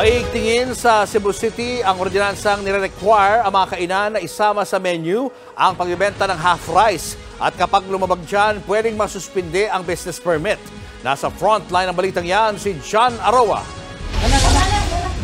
Paigtingin sa Cebu City ang ordinansang nire-require ang mga kainan na isama sa menu ang pagbibenta ng half rice. At kapag lumabag dyan, pwedeng masuspinde ang business permit. Nasa frontline ng balitang yan si John Aroa.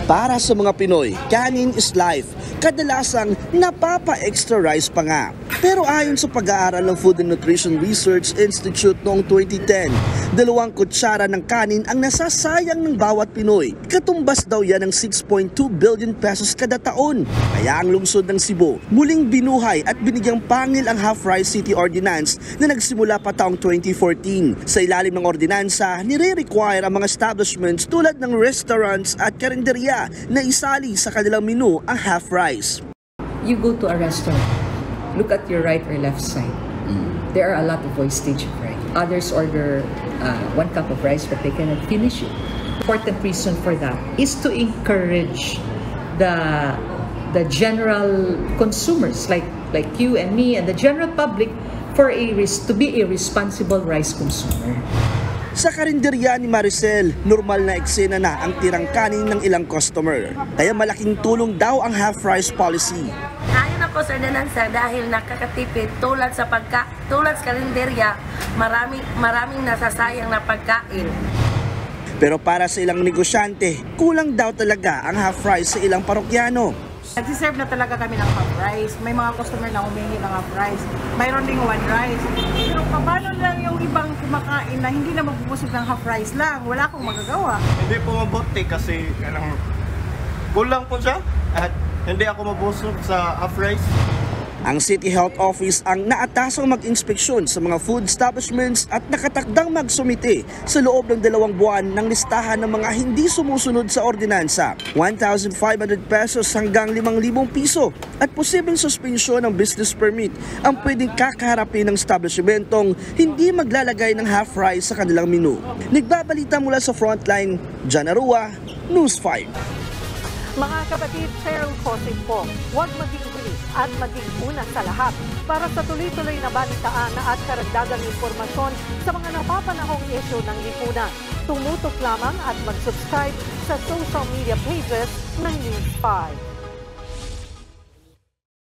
Para sa mga Pinoy, kanin is life. Kadalasang napapa-extra rice pa nga. Pero ayon sa pag-aaral ng Food and Nutrition Research Institute noong 2010, 2 kutsara ng kanin ang nasasayang ng bawat Pinoy. Katumbas daw yan ng 6.2 billion pesos kada taon. Kaya ang lungsod ng Cebu muling binuhay at binigyang pangil ang Half Rice City Ordinance na nagsimula pa taong 2014. Sa ilalim ng ordinansa, nire-require ang mga establishments tulad ng restaurants at karinderya na isali sa kanilang menu ang half rice. You go to a restaurant, look at your right or left side. There are a lot of wastage of rice. Others order 1 cup of rice but they cannot finish it. Important reason for that is to encourage the general consumers like you and me and the general public to be a responsible rice consumer. Sa karinderya ni Maricel, normal na eksena na ang tirang kanin ng ilang customer. Kaya malaking tulong daw ang half rice policy. Ayon ako sa ordinansa dahil nakakatipid tulad sa karinderya, maraming nasasayang na pagkain. Pero para sa ilang negosyante, kulang daw talaga ang half rice sa ilang parokyano. Nagsiserve na talaga kami ng half rice. May mga customer na humingi ng half rice. Mayroon ding 1 rice. Pero paano lang yung ibang kumakain na hindi na mabubusog ng half rice lang? Wala akong magagawa. Hindi po mabuti kasi kulang po siya at hindi ako mabusog sa half rice. Ang City Health Office ang naatasang mag-inspeksyon sa mga food establishments at nakatakdang magsumite sa loob ng 2 buwan ng listahan ng mga hindi sumusunod sa ordinansa. 1,500 pesos hanggang 5,000 piso at posibleng suspensyon ng business permit ang pwedeng kakaharapin ng establishmentong hindi maglalagay ng half rice sa kanilang menu. Nagbabalita mula sa Frontline, John Aroa, News 5. Mga kapatid, Cheryl Cosing po, huwag maging huli at maging una sa lahat para sa tuloy-tuloy na balitaan at karagdagang impormasyon sa mga napapanahong isyu ng lipunan. Tumutok lamang at mag-subscribe sa social media pages ng News 5.